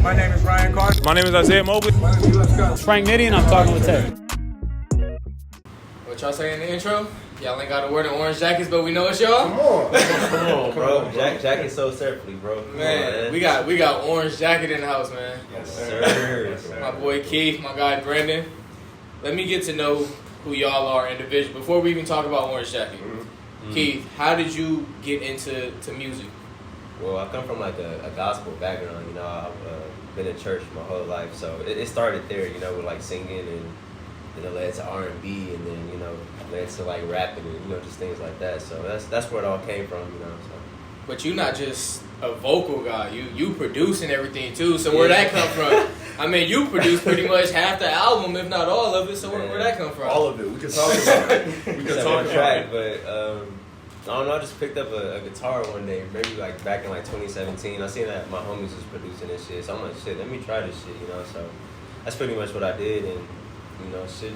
My name is Ryan Carter. My name is Isaiah Mobley. Frank Nitty, and I'm talking with Ted. What y'all say in the intro? Y'all ain't got to wear the orange jackets, but we know it's y'all. Come on, bro. Jacket so surfly, bro. Man, we got orange jacket in the house, man. Yes, sir. My boy Keith, my guy Brendan. Let me get to know who y'all are individually before we even talk about orange jacket. Mm-hmm. Keith, how did you get into music? Well, I come from like a gospel background. You know, I've been in church my whole life, so it started there. You know, with like singing, and then it led to R&B, and then led to like rapping, and just things like that. So that's where it all came from. So. But you're not just a vocal guy. You produce and everything too. So where'd that come from? I mean, you produce pretty much half the album, if not all of it. So where'd that come from? All of it. We can talk about it. We can talk about it. But I don't know. I just picked up a guitar one day, maybe like back in like 2017. I seen that my homies was producing this shit, so I'm like, shit, let me try this shit. So that's pretty much what I did, and shit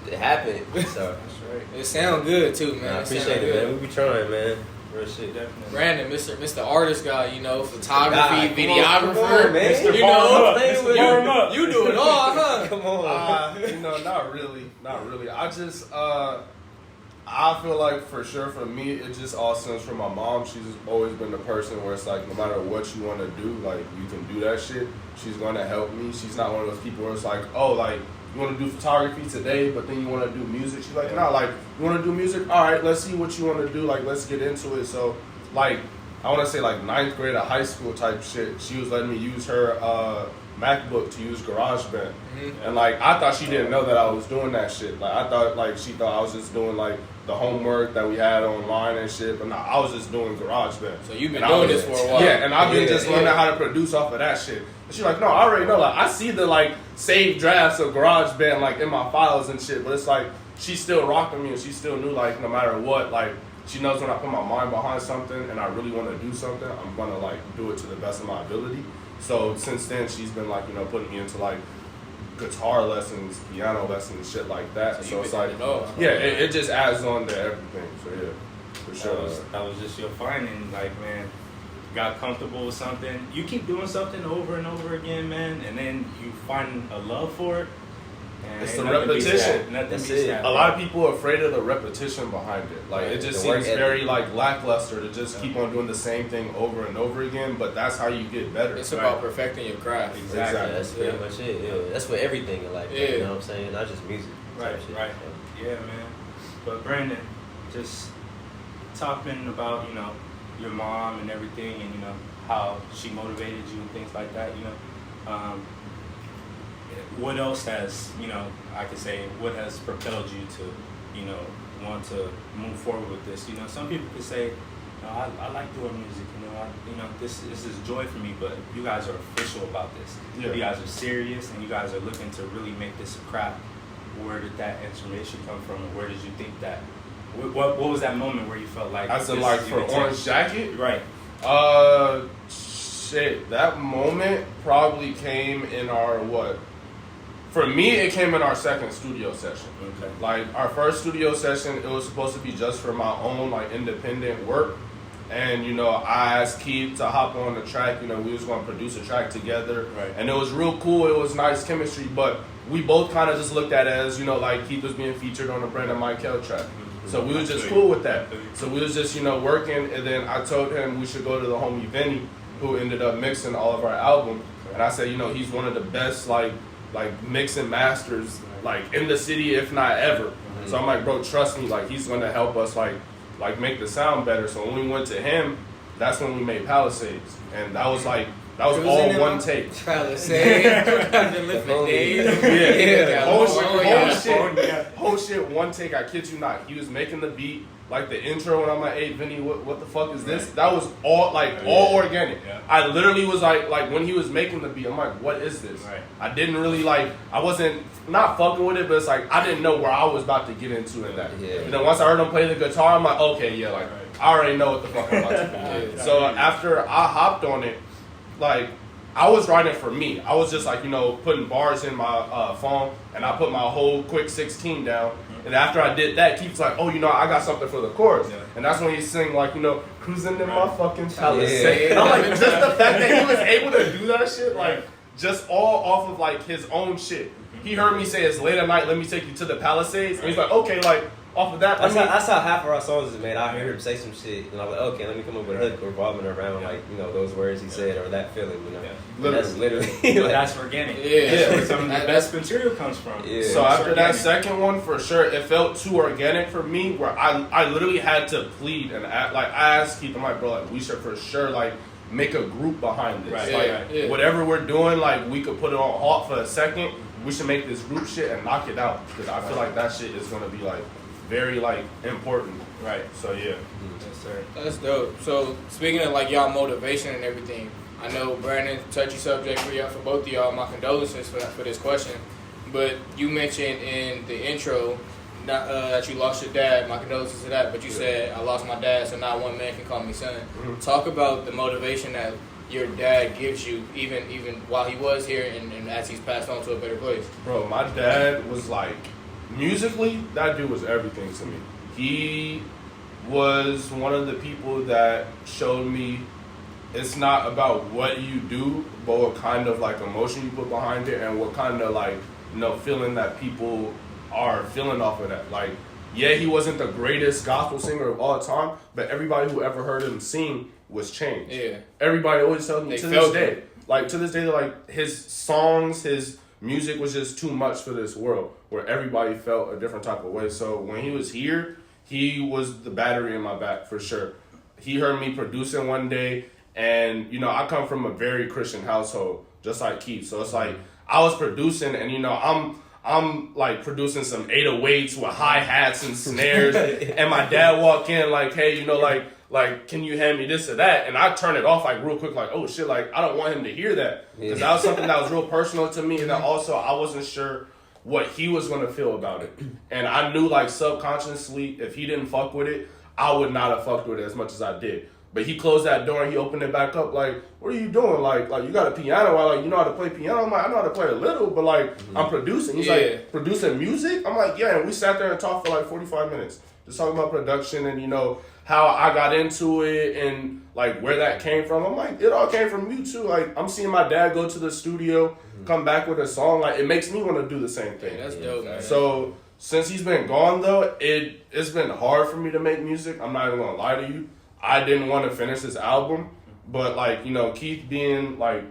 it happened. So that's right. It sound good too, man. I appreciate it, man. We be trying, man. Real shit, definitely. Brandon, Mr. Artist guy, photography, videographer, on, man. You do it all, huh? Come on. Not really. I feel like for sure for me, it just all stems from my mom. She's always been the person where it's like, no matter what you want to do, like you can do that shit. She's going to help me. She's not one of those people where it's like, oh, like you want to do photography today, but then you want to do music. She's like, no, like you want to do music? All right, let's see what you want to do. Like, let's get into it. So, like, I want to say like 9th grade of high school type shit. She was letting me use her MacBook to use GarageBand. Mm-hmm. And like, I thought she didn't know that I was doing that shit. Like, I thought like she thought I was just doing like the homework that we had online and shit, but no, I was just doing GarageBand. So you've been doing this for a while. Yeah, and I've been just learning how to produce off of that shit. And she's like, no, I already know. Like, I see the like saved drafts of GarageBand like in my files and shit, but it's like she's still rocking me, and she still knew like no matter what, like she knows when I put my mind behind something and I really want to do something, I'm gonna like do it to the best of my ability. So since then, she's been like putting me into like guitar lessons, piano lessons, shit like that. So it's like, it just adds on to everything. So yeah, for sure. That was just your finding, like, man, you got comfortable with something. You keep doing something over and over again, man, and then you find a love for it. And it's the repetition. That's it. A lot of people are afraid of the repetition behind it. Like it just seems very like lackluster to just keep on doing the same thing over and over again. But that's how you get better. It's about perfecting your craft. Exactly. That's pretty much it. Yeah. That's for everything in life. Yeah. You know what I'm saying? Not just music. Right. Yeah, man. But Brandon, just talking about your mom and everything, and how she motivated you and things like that. What else has, I could say, what has propelled you to, want to move forward with this? Some people could say, I like doing music, this is joy for me, but you guys are official about this. Yeah. You guys are serious, and you guys are looking to really make this a craft. Where did that inspiration come from, and where did you think that, what was that moment where you felt like... As in like for Orange Jacket? Right. Shit, that moment probably came in our, For me, it came in our second studio session. Okay. Like, our first studio session, it was supposed to be just for my own, like, independent work. And, I asked Keith to hop on the track. We was going to produce a track together. Right. And it was real cool. It was nice chemistry. But we both kind of just looked at it as, like, Keith was being featured on the Brandon Michael track. Mm-hmm. So we was just cool with that. So we was just, working. And then I told him we should go to the homie Vinny, who ended up mixing all of our album. And I said, he's one of the best, like mix and masters, like in the city, if not ever. Mm-hmm. So I'm like, bro, trust me, like he's gonna help us, like make the sound better. So when we went to him, that's when we made Palisades, and that was all one take. Palisades, whole shit, one take. I kid you not. He was making the beat, like the intro, and I'm like, hey Vinny, what the fuck is this? Right. That was all all organic. Yeah. I literally was like when he was making the beat, I'm like, what is this? Right. I didn't really I wasn't not fucking with it, but it's like I didn't know where I was about to get into in that. Yeah. And then once I heard him play the guitar, I'm like, okay, yeah, like I already know what the fuck I'm about to do. So after I hopped on it, like I was writing for me. I was just putting bars in my phone, and I put my whole quick 16 down. And after I did that, Keith's like, oh, I got something for the chorus. Yeah. And that's when he sing cruising in my fucking Palisade. And I'm like, just the fact that he was able to do that shit, just all off of like his own shit. He heard me say it's late at night, let me take you to the Palisades. And he's like, okay, like off of that. That's how half of our songs is made. I heard him say some shit, and I'm like, okay, let me come up with a hook revolving around like those words he said or that feeling. That's literally. That's organic. Yeah. Where some of the best material comes from. Yeah. So after that second one, for sure, it felt too organic for me. Where I literally had to plead and act, like I asked Keith, I'm like, bro, like we should for sure like make a group behind this. Right. Whatever we're doing, like we could put it on halt for a second. We should make this group shit and knock it out because I feel like that shit is gonna be like very like important. Right. So yeah. Yes, sir. That's dope. So speaking of like y'all motivation and everything, I know Brandon, touchy subject for both of y'all. My condolences for this question, but you mentioned in the intro that you lost your dad. My condolences to that. But you said I lost my dad, so not one man can call me son. Mm-hmm. Talk about the motivation that your dad gives you, even while he was here and as he's passed on to a better place. Bro, my dad was like, musically, that dude was everything to me. He was one of the people that showed me it's not about what you do, but what kind of like emotion you put behind it and what kind of like, feeling that people are feeling off of that. Like, yeah, he wasn't the greatest gospel singer of all time, but everybody who ever heard him sing was changed. Yeah. Everybody always tells me to this day. Like, to this day, like, his songs, his music was just too much for this world, where everybody felt a different type of way. So when he was here, he was the battery in my back, for sure. He heard me producing one day, and, I come from a very Christian household, just like Keith. So it's like, I was producing, and, I'm like producing some 808s with hi-hats and snares, and my dad walk in like, hey, like, can you hand me this or that? And I turn it off like real quick, like, oh shit, like I don't want him to hear that. Because that was something that was real personal to me. And then also I wasn't sure what he was going to feel about it. And I knew like subconsciously, if he didn't fuck with it, I would not have fucked with it as much as I did. But he closed that door and he opened it back up like, what are you doing? Like you got a piano. I like, you know how to play piano? I'm like, I know how to play a little, but like, I'm producing. He's like, producing music? I'm like, yeah. And we sat there and talked for like 45 minutes. Just talking about production and, how I got into it and like where that came from. I'm like, it all came from you too. Like, I'm seeing my dad go to the studio, come back with a song. Like, it makes me want to do the same thing. Yeah, that's dope, man. So since he's been gone though, it's been hard for me to make music. I'm not even going to lie to you. I didn't want to finish this album, but like, Keith being like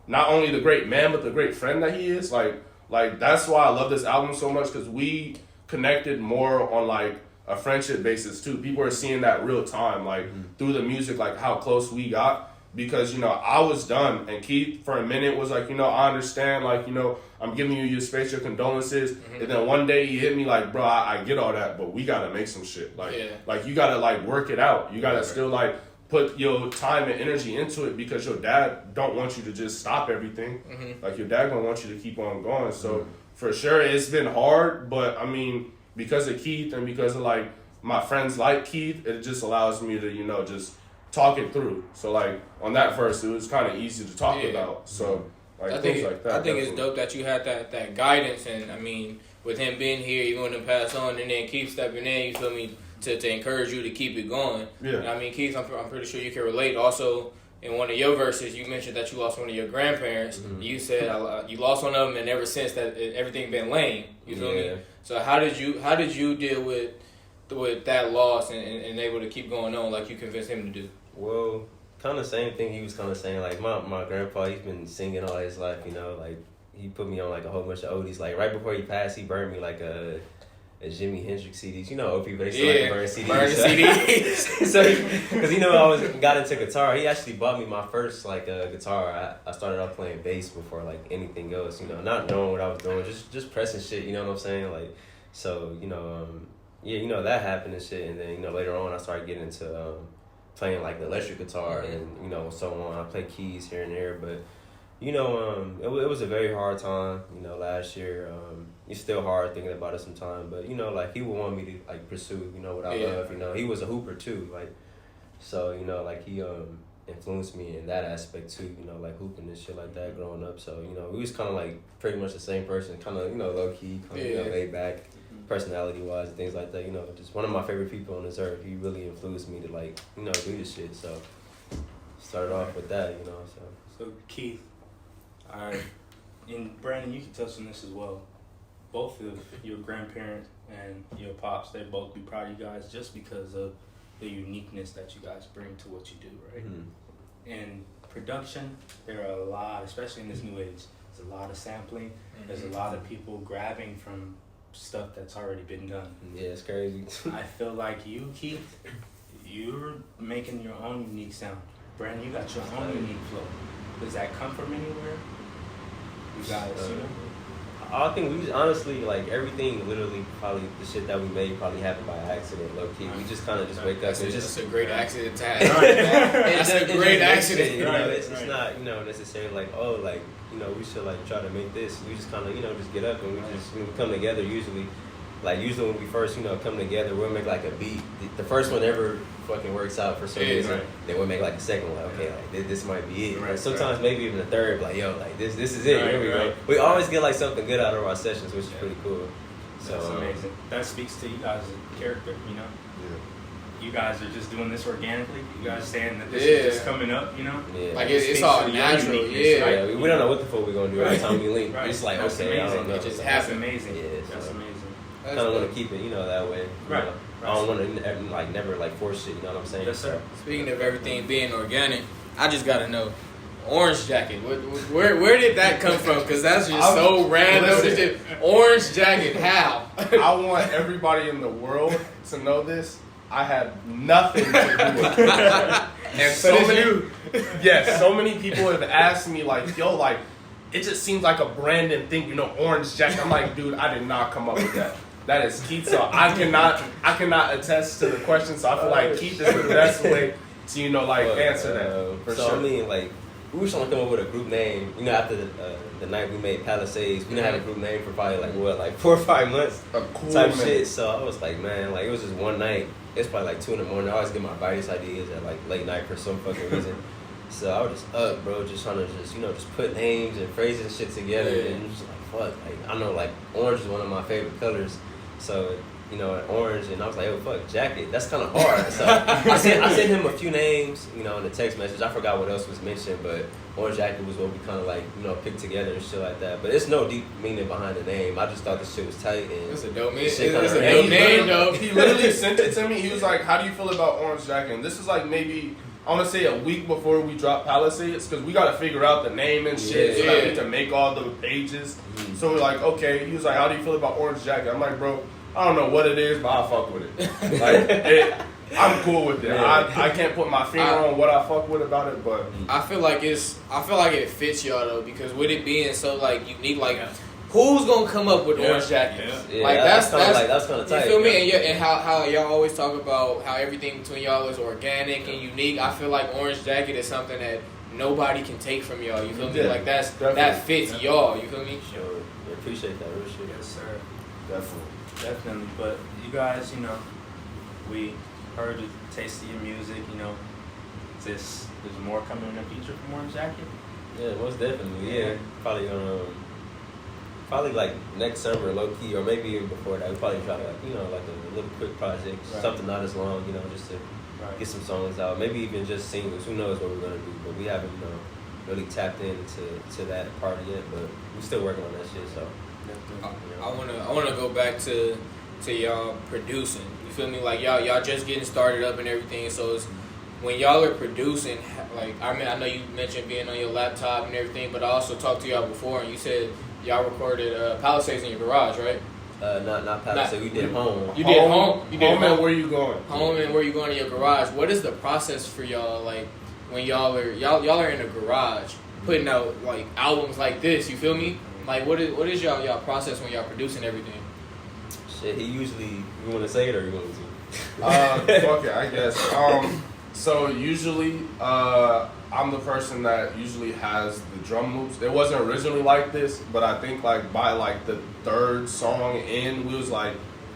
not only the great man, but the great friend that he is, like that's why I love this album so much, because we connected more on like a friendship basis too. People are seeing that real time, like through the music, like how close we got, because, I was done and Keith for a minute was like, I understand, like, I'm giving you your space, your condolences. And then one day he hit me like, bro, I get all that, but we got to make some shit. Like, like you got to like work it out. You got to still like put your time and energy into it, because your dad don't want you to just stop everything. Like your dad gonna want you to keep on going. So for sure it's been hard, but I mean, because of Keith and because of like my friends like Keith, it just allows me to, just talk it through. So like on that verse, it was kind of easy to talk about. So like things like that. I think it's dope that you had that guidance, and I mean, with him being here, even when him pass on, and then Keith stepping in, you feel me, to encourage you to keep it going. Yeah. And I mean, Keith, I'm pretty sure you can relate. Also, in one of your verses, you mentioned that you lost one of your grandparents. You said you lost one of them, and ever since that, everything been lame. You feel me? So how did you deal with that loss and able to keep going on like you convinced him to do? Well, kind of same thing he was kind of saying. Like my grandpa, he's been singing all his life. Like he put me on like a whole bunch of oldies. Like right before he passed, he burned me like a Jimi Hendrix CDs. Old people, they still like to burn CDs. Burn CDs. So, because I got into guitar. He actually bought me my first like guitar. I started off playing bass before like anything else. Not knowing what I was doing, just pressing shit. You know what I'm saying? Like, so that happened and shit. And then later on, I started getting into playing like the electric guitar and so on. I play keys here and there, but it was a very hard time. Last year. It's still hard thinking about it sometimes, but like he would want me to like pursue what I love. He was a hooper too, like so like he influenced me in that aspect too. Like hooping and shit like that growing up. So we was kind of like pretty much the same person, kind of low key, kind of laid back, personality wise and things like that. Just one of my favorite people on this earth. He really influenced me to like do this shit. So started off with that. So Keith, All right. And Brandon, you can touch on this as well. Both of your grandparents and your pops, they both be proud of you guys just because of the uniqueness that you guys bring to what you do, right? Mm-hmm. And production, there are a lot, especially in this new age, there's a lot of sampling. Mm-hmm. There's a lot of people grabbing from stuff that's already been done. Yeah, it's crazy. I feel like you, Keith, you're making your own unique sound. Brandon, you got your own unique flow. Does that come from anywhere? You guys, you know? I think we just, honestly, like, everything literally probably, the shit that we made probably happened by accident, low key. We just kind of just wake up and just... That's a great accident to have. That's a great accident. You know, it's not, you know, necessarily like, oh, like, you know, we should, like, try to make this. We just kind of, you know, just get up and we just, when we come together usually, like, usually when we first, you know, come together, we'll make, like, a beat. The first one ever fucking works out for some reason. Right. Then we'll make, like, a second one. Like, okay, like, this might be it. Right, sometimes maybe even a third, like, yo, like, this is it. Here we go. We always get, like, something good out of our sessions, which is pretty cool. So that's amazing. That speaks to you guys' character, you know? Yeah. You guys are just doing this organically. You guys saying that this is just coming up, you know? Yeah. Like, it's all natural. Yeah. We don't know what the fuck we're going to do every time we link. It's like, that's okay, amazing. I don't know. It just happens. Amazing. Yeah, that's amazing. I kind of want to keep it, you know, that way. Right. Know? I don't want to, like, never, like, force shit, you know what I'm saying? Yes, sir. Speaking of everything being organic, I just got to know, Orange Jacket, where did that come from? Because that's just so random. Just, Orange Jacket, how? I want everybody in the world to know this. I had nothing to do with it. And so many people have asked me, like, yo, like, it just seems like a Brandon thing, you know, Orange Jacket. I'm like, dude, I did not come up with that. That is Keith. So I cannot attest to the question. So I feel like Keith is the best way to, you know, like, answer that. For sure. I mean, like, we were trying to come up with a group name. You know, after the night we made Palisades, we didn't have a group name for probably like 4 or 5 months. A cool type man. Shit. So I was like, man, like, it was just one night. It's probably like 2 a.m. I always get my brightest ideas at like late night for some fucking reason. So I was just up, bro, just trying to just put names and phrases and shit together. And just like, fuck, like, I know, like, orange is one of my favorite colors. So, you know, orange, and I was like, oh, fuck, jacket. That's kind of hard. So I sent him a few names, you know, in the text message. I forgot what else was mentioned, but orange jacket was what we kind of, like, you know, picked together and shit like that. But there's no deep meaning behind the name. I just thought this shit was tight. And it's a dope name. It's a dope name, though. He literally sent it to me. He was like, how do you feel about Orange Jacket? And this is like maybe, I want to say a week before we dropped Palisades, because we got to figure out the name and shit so that we can make all the pages. Mm-hmm. So we're like, okay. He was like, how do you feel about Orange Jacket? I'm like, bro, I don't know what it is, but I fuck with it. Like, I'm cool with it. Yeah. I can't put my finger on what I fuck with about it, but I feel like it fits y'all though, because with it being so like unique, like who's gonna come up with Orange Jackets? Yeah. Like that's kind of tight. You feel me? And how y'all always talk about how everything between y'all is organic and unique. I feel like Orange Jacket is something that nobody can take from y'all. You feel me? Like that fits y'all. You feel me? Sure. Yeah, appreciate that real shit. Yes, sir. Definitely. But you guys, you know, we heard the taste of your music. You know, there's more coming in the future from Orange Jacket. Yeah, most definitely. Yeah, probably like next summer, low key, or maybe even before that. We probably try to, you know, like a little quick project, something not as long, you know, just to get some songs out. Maybe even just singles. Who knows what we're gonna do? But we haven't, you know, really tapped into that part yet. But we're still working on that shit. So I wanna go back to y'all producing. You feel me? Like y'all just getting started up and everything. So it's, when y'all are producing, like, I mean, I know you mentioned being on your laptop and everything, but I also talked to y'all before, and you said y'all recorded Palisades in your garage, right? Not Palisades. We did home. You did home. You did home. And where you going? Home and where you going in your garage. What is the process for y'all? Like when y'all are in a garage putting out like albums like this. You feel me? Like what is y'all process when y'all producing everything? Shit, he usually. You want to say it or you want to? Fuck it, I guess. So usually, I'm the person that usually has the drum loops. It wasn't originally like this, but I think like by like the third song in, we was like,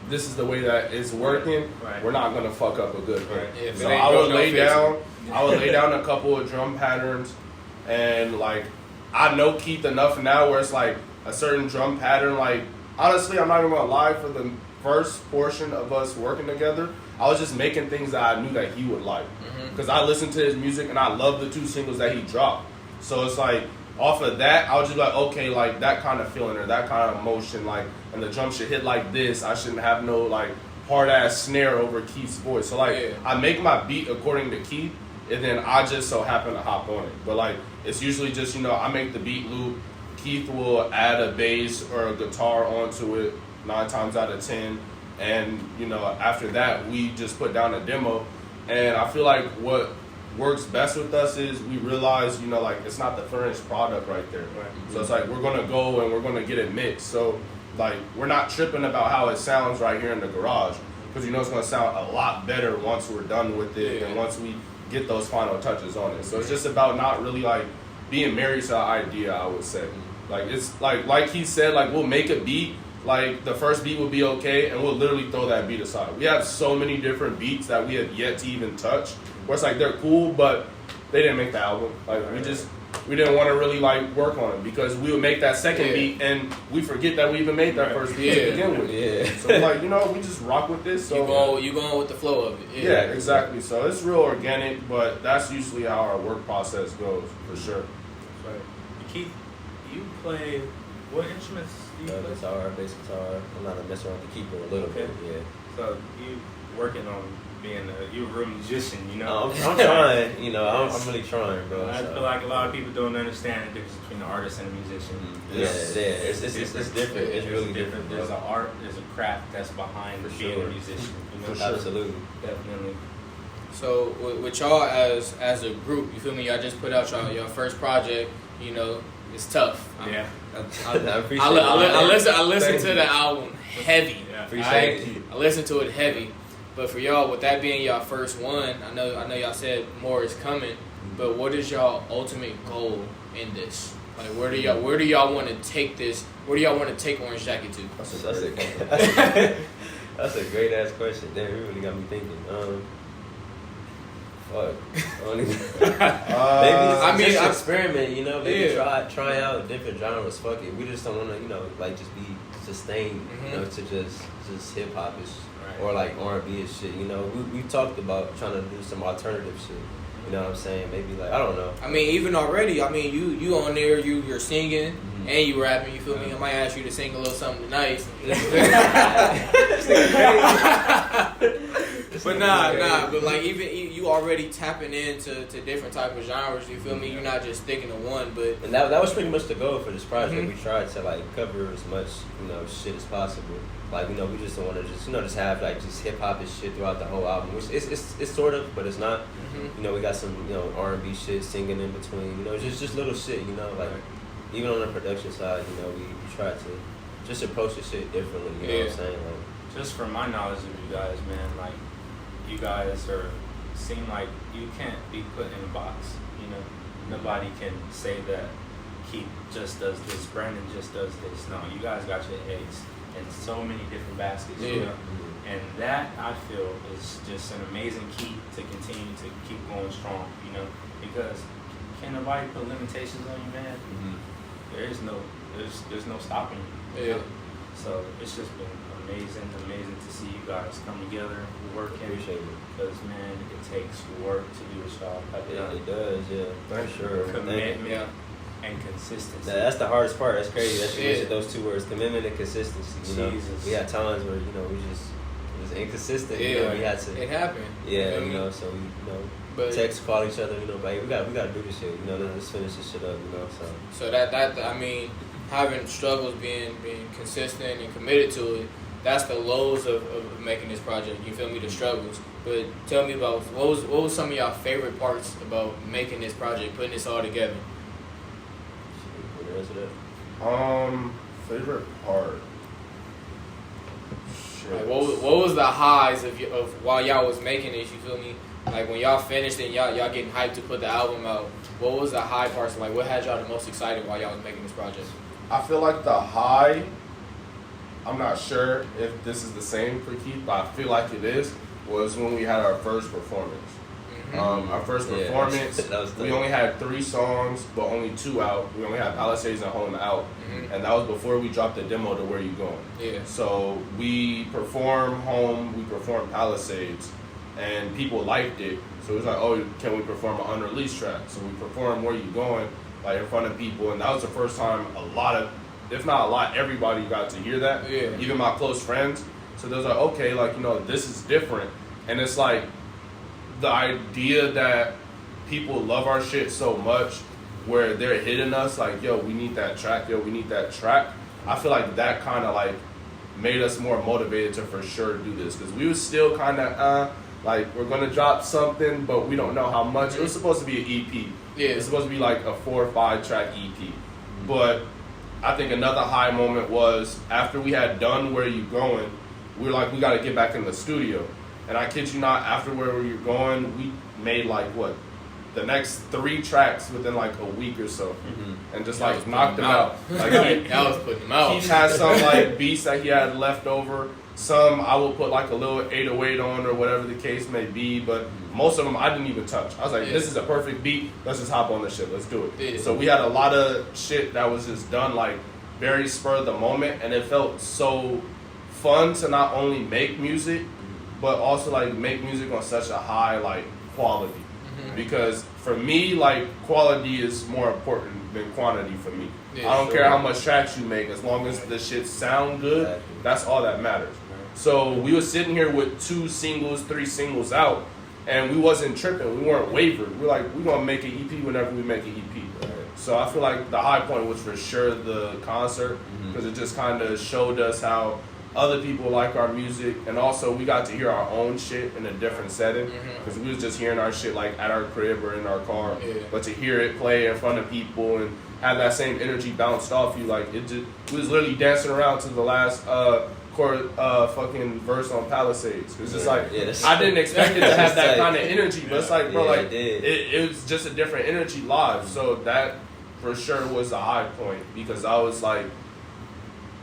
this is the way that it's working. Right. We're not gonna fuck up a good hit. Yeah, so I would lay down a couple of drum patterns, and like I know Keith enough now where it's like a certain drum pattern. Like honestly, I'm not even gonna lie, for the first portion of us working together, I was just making things that I knew that he would like. Because I listened to his music and I love the 2 singles that he dropped. So it's like, off of that, I was just like, okay, like that kind of feeling or that kind of emotion, like, and the drum should hit like this. I shouldn't have no like hard ass snare over Keith's voice. So like, I make my beat according to Keith, and then I just so happen to hop on it. But like, it's usually just, you know, I make the beat loop. Keith will add a bass or a guitar onto it 9 times out of 10, and you know, after that, we just put down a demo. And I feel like what works best with us is we realize, you know, like it's not the finished product right there. Right. So it's like we're gonna go and we're gonna get it mixed. So like we're not tripping about how it sounds right here in the garage, because you know it's gonna sound a lot better once we're done with it and once we get those final touches on it. So it's just about not really like being married to the idea, I would say. Like it's like he said, like we'll make a beat. Like the first beat will be okay, and we'll literally throw that beat aside. We have so many different beats that we have yet to even touch, where it's like they're cool, but they didn't make the album. Like we didn't want to really like work on it, because we would make that second beat and we forget that we even made that first beat to begin with. So like, you know, we just rock with this. So you going with the flow of it. Yeah, exactly. So it's real organic, but that's usually how our work process goes for sure. Right. Keith, you play what instruments? Guitar, bass guitar. I'm not a messer with the keyboard a little bit. Yeah. So you working on being you're a real musician, you know? I'm trying. You know, I'm really trying, bro. I feel like a lot of people don't understand the difference between an artist and a musician. It's different. It's really different. There's an art, there's a craft that's behind being a musician. You know? Absolutely, definitely. So with y'all as a group, you feel me? Y'all just put out your first project. You know, it's tough. Yeah. I listened to the album heavy. Yeah. I listened to it heavy. But for y'all, with that being y'all first one, I know y'all said more is coming. But what is y'all ultimate goal in this? Like, where do y'all want to take this? Where do y'all want to take Orange Jacket to? That's a great ass question. Damn, you really got me thinking. Fuck. Maybe just experiment, you know. Maybe try out different genres. Fuck it. We just don't want to, you know, like just be sustained, you know, to just hip hop or like R&B and shit. You know, we talked about trying to do some alternative shit. You know what I'm saying? Maybe like, I don't know. I mean, even already. I mean, you on there, you're singing and you rapping. You feel me? I might ask you to sing a little something nice. But nah. But like, even you already tapping into different type of genres. You feel me? You're not just sticking to one. But and that was pretty much the goal for this project. We tried to like cover as much, you know, shit as possible. Like, you know, we just don't want to just have like just hip hop and shit throughout the whole album. Which it's sort of, but it's not. You know, we got some, you know, R&B shit singing in between. You know, just little shit. You know, like even on the production side, you know, we try to just approach the shit differently. You know what I'm saying? Like, just from my knowledge of you guys, man, like you guys seem like you can't be put in a box. You know, nobody can say that Keith just does this, Brandon just does this. No, you guys got your eggs in so many different baskets. You know. And that, I feel, is just an amazing key to continue to keep going strong, you know, because can't nobody put limitations on you, man. There's no stopping you. You know? So it's just been amazing to see you guys come together and work. Appreciate it. Because, man, it takes work to do what y'all have done. It does, for sure. Commitment and consistency. That's the hardest part. That's crazy. That's mentioned those two words, commitment and consistency. You know, we had times where, you know, we just inconsistent. You know, we had to. It happened. Yeah, you know, so we, you know, text, call each other. You know, like we got to do this shit. You know, let's finish this shit up. You know, so that I mean, having struggles, being consistent and committed to it. That's the lows of making this project. You feel me? The struggles. But tell me about what was some of y'all favorite parts about making this project, putting this all together. Favorite part. Like, what was the highs of while y'all was making this? You feel me? Like when y'all finished and y'all getting hyped to put the album out. What was the high parts? Like what had y'all the most excited while y'all was making this project? I feel like the high. I'm not sure if this is the same for Keith, but I feel like it is. Was when we had our first performance. Our first performance, we only had 3 songs, but only 2 out. We only had Palisades and Home out, and that was before we dropped the demo to Where You Going. Yeah. So we performed Home, we performed Palisades, and people liked it. So it was like, oh, can we perform an unreleased track? So we performed Where You Going, like in front of people, and that was the first time a lot of, if not a lot, everybody got to hear that. Yeah. Even my close friends. So they was like, okay, like, you know, this is different. And it's like the idea that people love our shit so much where they're hitting us like, yo, we need that track, yo, we need that track. I feel like that kind of like made us more motivated to for sure do this, because we was still kind of like, we're gonna drop something, but we don't know how much. It was supposed to be an EP. Yeah. It's supposed to be like a 4 or 5 track EP. But I think another high moment was after we had done Where You Going, we were like, we got to get back in the studio. And I kid you not, after Where You're Going, we made like the next 3 tracks within like a week or so, and just like knocked them out. Like, that was putting them out. He had some like beats that he had left over. Some I will put like a little 808 on or whatever the case may be, but most of them I didn't even touch. I was like, this is a perfect beat. Let's just hop on this shit. Let's do it. Yeah. So we had a lot of shit that was just done like very spur of the moment, and it felt so fun to not only make music, but also like make music on such a high like quality. Because for me, like, quality is more important than quantity for me. Yeah, I don't care how much tracks you make, as long as the shit sound good, that's all that matters. So we were sitting here with 2 singles, 3 singles out, and we wasn't tripping. We weren't wavered. We're like, we're going to make an EP whenever we make an EP. So I feel like the high point was for sure the concert, because it just kind of showed us how other people like our music, and also we got to hear our own shit in a different setting, because we was just hearing our shit like at our crib or in our car, but to hear it play in front of people and have that same energy bounced off you, like it just, we was literally dancing around to the last fucking verse on Palisades. It's just like, I didn't expect it to have that kind of energy, but it's like, bro, like it was just a different energy live. So that for sure was a high point, because I was like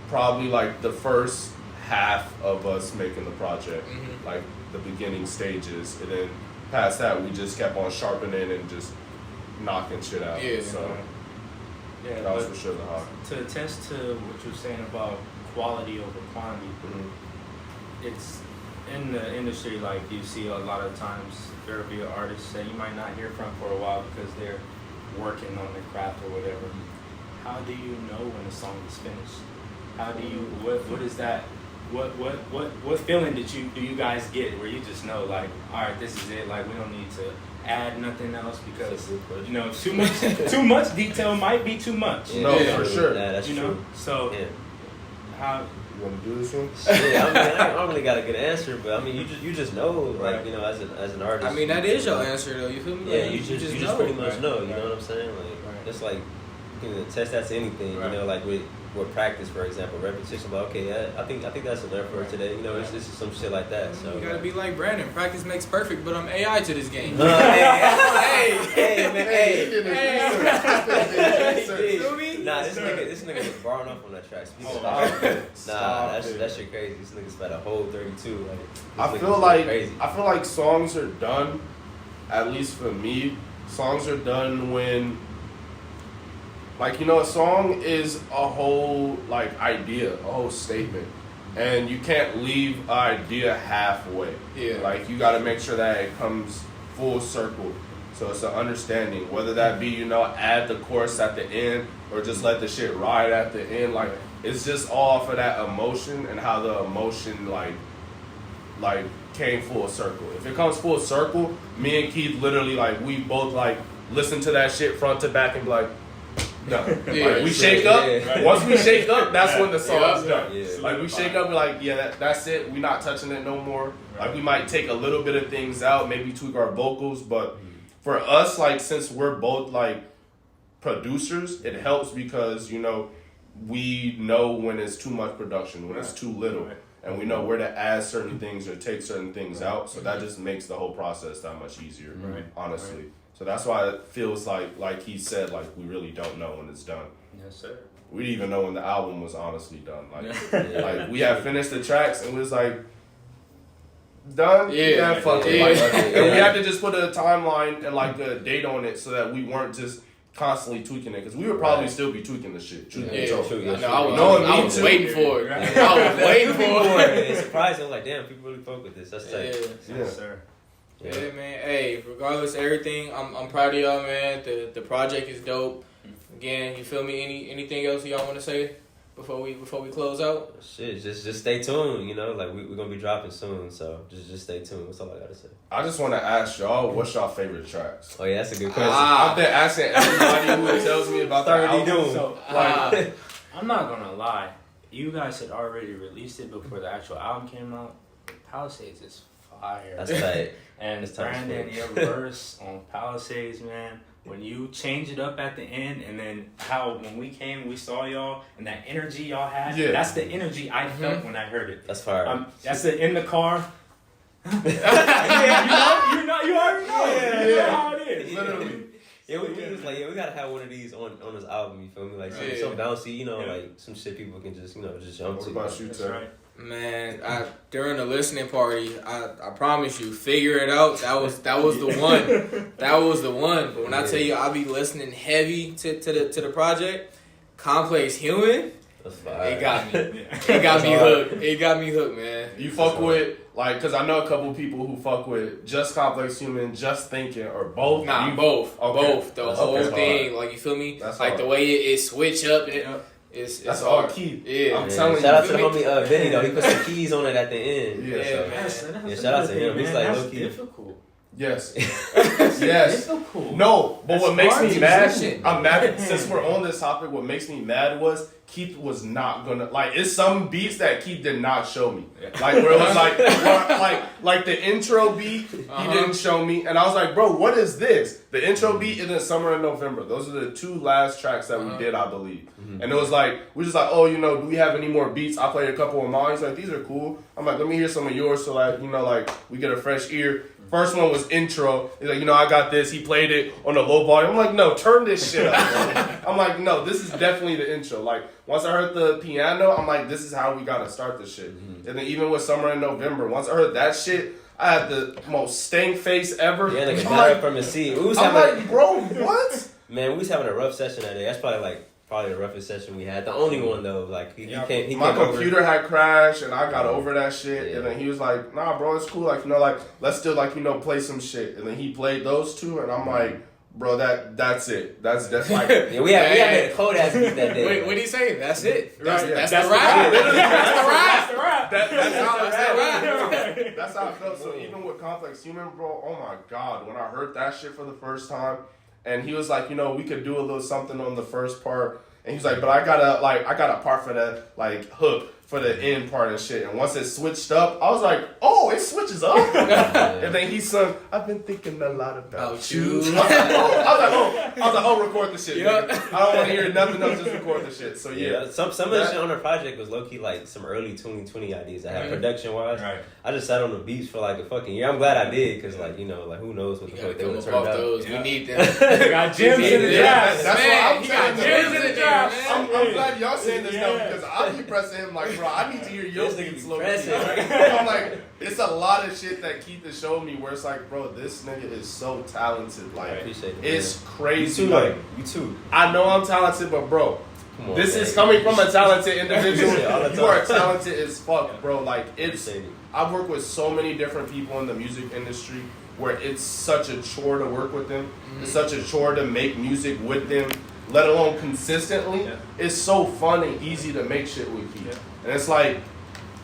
probably like the first half of us making the project, like the beginning stages, and then past that we just kept on sharpening and just knocking shit out. So that was for sure the high. To attest to what you're saying about quality over quantity, it's in the industry, like you see a lot of times there will be artists that you might not hear from for a while because they're working on their craft or whatever. How do you know when a song is finished? How do you, what is that? What feeling do you guys get where you just know, like, all right, this is it, like we don't need to add nothing else, because you know too much detail might be too much. For sure. Yeah, that's true. So how you want to do this one? Yeah, I mean, I don't really got a good answer, but I mean, you just know, like, you know, as an artist. I mean, that is your answer though. You feel me? Yeah, like, you just pretty much know. You know what I'm saying? Like, it's like you can attest that to anything. You know, like with practice, for example, repetition. Like, okay, I think that's enough for today. You know, it's just some shit like that. So you gotta be like Brandon. Practice makes perfect, but I'm AI to this game. Nah, this nigga was borrowing up on that track. That shit crazy. This nigga spent a whole 32. Like, I feel like songs are done. At least for me, songs are done when, like, you know, a song is a whole, like, idea, a whole statement. And you can't leave an idea halfway. Yeah. Like, you got to make sure that it comes full circle. So it's an understanding, whether that be, you know, add the chorus at the end or just let the shit ride at the end. Like, it's just all for that emotion and how the emotion, like came full circle. If it comes full circle, me and Keith literally, like, we both, like, listen to that shit front to back and be like, no. Like, we shake up. Yeah. Once we shake up, that's when the song's done. Yeah. Like, we shake up, we're like, that's it. We're not touching it no more. Like, we might take a little bit of things out, maybe tweak our vocals, but for us, like, since we're both, like, producers, it helps because, you know, we know when it's too much production, when it's too little, and we know where to add certain things or take certain things out. So that just makes the whole process that much easier, honestly. So that's why it feels like he said, like, we really don't know when it's done. Yes, sir. We didn't even know when the album was honestly done. Like, we had finished the tracks and it was like, done? Yeah, fuck it. And we had to just put a timeline and, like, a date on it so that we weren't just constantly tweaking it, because we would probably still be tweaking the shit. I was waiting for it. I was waiting for it. It's surprising. I'm like, damn, people really fuck with this. That's tight. Yes, sir. Yeah, man. Hey, regardless of everything, I'm proud of y'all, man. The project is dope. again, you feel me? Anything else y'all want to say before we close out? Shit, just stay tuned. You know, like we're gonna be dropping soon, so just stay tuned. That's all I gotta say. I just want to ask y'all, what's y'all favorite tracks? Oh yeah, that's a good question. I've been asking everybody who tells me about the album. So, Like, I'm not gonna lie. You guys had already released it before the actual album came out. Palisades is fire. That's tight. And That's tight. Brandon, your verse on Palisades, man. When you change it up at the end, and then how when we came, we saw y'all, and that energy y'all had. Yeah. That's the energy I felt when I heard it. That's fire. That's it in the car. Yeah, you already know. Yeah. You know how it is. Literally. Yeah, we was like, we gotta have one of these on this album. You feel me? Like some bouncy, you know, like some shit people can just just jump What to. about you, That's Ted? right. Man, during the listening party, I promise you, Figure It Out. That was the one. That was the one. But when I tell you, I be listening heavy to the project. Complex Human. That's fire. It got me. It got me hooked. It got me hooked, man. You fuck with, like, because I know a couple people who fuck with just Complex Human, just Thinking, or both. Nah, both. Okay. Both. The That's whole hard. thing. Like, you feel me? That's like hard. the way it switch up. It's That's hard. all key. Yeah. I'm telling you. Shout out to the feel me? homie Vinny though. He put some keys on it at the end. Yeah, Yeah, so- man. Yeah, shout out to him. He's like That's low key. difficult. Yes. Yes. Difficult. No, but That's what makes hard me to mad, do. I'm mad, since we're on this topic, what makes me mad was Keith was not gonna, like, it's some beats that Keith did not show me. Like, where it was like the intro beat, he didn't show me, and I was like, bro, what is this? The intro beat and then Summer and November. Those are the two last tracks that we did, I believe. And it was like, we just like, oh, you know, do we have any more beats? I played a couple of mine. He's like, these are cool. I'm like, let me hear some of yours so like, you know, like, we get a fresh ear. First one was intro. He's like, you know, I got this. He played it on a low volume. I'm like, no, turn this shit up. I'm like, no, this is definitely the intro. Like, once I heard the piano, I'm like, this is how we gotta start this shit. And then even with Summer and November, once I heard that shit, I had the most stank face ever. Yeah, like a I'm guy like, from the sea. I'm like, bro, what? Man, we was having a rough session that day. That's probably the roughest session we had. The only one though. Like he came. My over. computer had crashed and I got over that shit. And then he was like, nah, bro, it's cool. Like, you know, like, let's still, like, you know, play some shit. And then he played those two and I'm like, bro, that's it. That's like, Yeah, we had made a cold ass beat that day. Wait, what did he say? That's it. That's Yeah. the rap. That's the rap. That's how it felt. So even with Complex Human, bro, oh my God, when I heard that shit for the first time, and he was like, you know, we could do a little something on the first part, and he was like, but I got a part for the like hook for the end part and shit. And once it switched up, I was like, oh, it switches up. And then he sung, I've been thinking a lot about you. I was like, oh, record the shit. Yep. Nigga. I don't want to hear nothing else, just record the shit. So yeah. Some of the shit on our project was low key like some early 2020 ideas I had production wise. Right. I just sat on the beach for like a fucking year. I'm glad I did because like you know like who knows what the You fuck gotta they come would up have off turned out. those. We need them. You got gems in the draft. That's Man, what I'm he got saying. gems in the draft, I'm man. glad y'all saying this now Yeah. because I be pressing him like, bro, I need to hear your This nigga beats be low key. pressing. I'm like, it's a lot of shit that Keith has shown me where it's like, bro, this nigga is so talented. I Like, appreciate it. it's man. crazy. You too, Like, you too. I know I'm talented, but bro, Come on, this man. is coming from a talented individual. Yeah, all the You are time. talented as fuck, bro. Like, it's. Appreciate it. I've worked with so many different people in the music industry where it's such a chore to work with them. It's such a chore to make music with them, let alone consistently. Yeah. It's so fun and easy to make shit with Keith. Yeah. And it's like,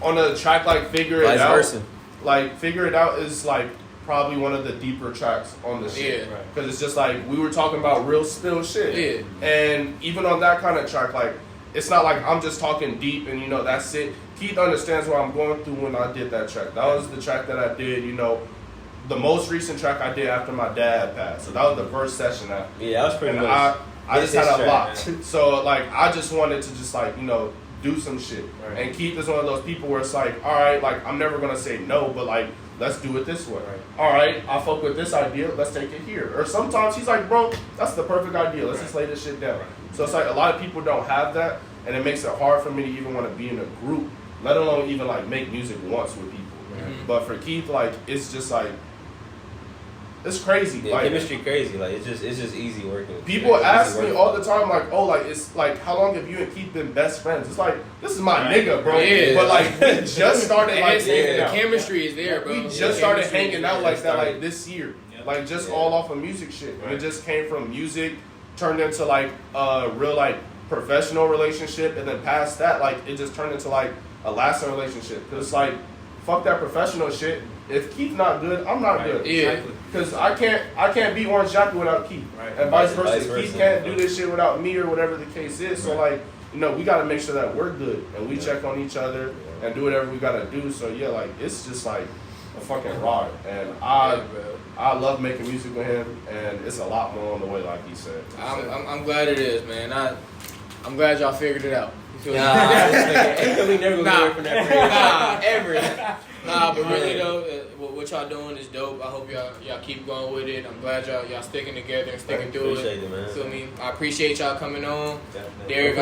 on a track like Figure It Vice Out, versa. like, Figure It Out is like probably one of the deeper tracks on the shit. Yeah. Right. Because it's just like, we were talking about real spill shit. Yeah. And even on that kind of track, like, it's not like I'm just talking deep and, you know, that's it. Keith understands what I'm going through when I did that track. That was the track that I did, you know, the most recent track I did after my dad passed. So that was the first session. Yeah, that was pretty And much. I just had a track, lot. man. So, like, I just wanted to just, like, you know, do some shit. Right. And Keith is one of those people where it's like, all right, like, I'm never going to say no, but, like, let's do it this way. Right. All right, I fuck with this idea, let's take it here. Or sometimes he's like, bro, that's the perfect idea. Let's just lay this shit down. So it's like a lot of people don't have that, and it makes it hard for me to even want to be in a group, let alone even, like, make music once with people. But for Keith, like, it's just, like, it's crazy. Yeah, like, chemistry crazy. Like it's just easy working. with people yeah, ask easy me working. all the time, like, oh, like, it's like, how long have you and Keith been best friends? It's like, this is my nigga, bro. Yeah. But, like, we just started, And like, it's- hanging the out. chemistry is there, bro. We The just started chemistry hanging is out there. like that, started. like, this year. Yep. Like, just Yeah. all off of music shit. And it Right. just came from music turned into like a real like professional relationship, and then past that, like it just turned into like a lasting relationship. Cause like fuck that professional shit. If Keith not good, I'm not good. Yeah. Cause I can't be Orange Jacket without Keith, Right. and vice versa. Keith can't do this shit without me or whatever the case is. So like, you know, we got to make sure that we're good and we check on each other and do whatever we got to do. So yeah, like it's just like a fucking ride, and I love making music with him, and it's a lot more on the way, like he said. I'm glad it is, man. I'm glad y'all figured it out. You feel me? We never gonna get away from that phrase. But really though, what y'all doing is dope. I hope y'all keep going with it. I'm glad y'all sticking together and sticking through it. Man. Feel me? I appreciate y'all coming on. Definitely. Derek,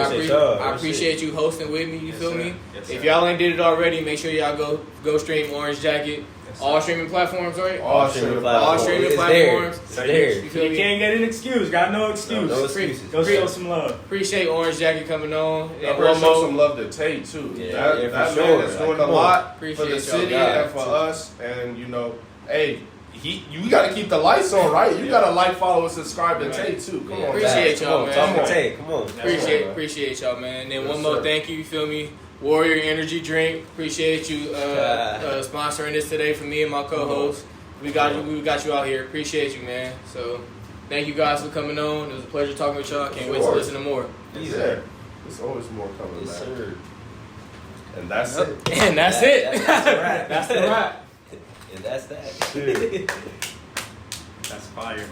I appreciate you hosting with me. You feel me? Yes, if y'all ain't did it already, make sure y'all go stream Orange Jacket. All streaming platforms, right? All streaming platforms. It's there. You feel You me? can't get an excuse. Got no excuse. No excuses. Go show some love. Appreciate Orange Jacket coming on. I want to show some love to Tate too. That man is doing a lot for the city and for us. And you know, hey, you got to keep the lights on, right? You got to like, follow, and subscribe to Tate too. Come on, appreciate y'all, man. Tate, come on. Appreciate y'all, man. And then one more thank you. You feel me? Warrior Energy Drink. Appreciate you sponsoring this today for me and my co-host. We got you out here. Appreciate you, man. So thank you guys for coming on. It was a pleasure talking with y'all. Can't wait to listen to more. Yes, sir. There's always more coming, Yes, man. sir. And that's it. And that's it. That's a wrap. That's the wrap. And that's that. That's fire.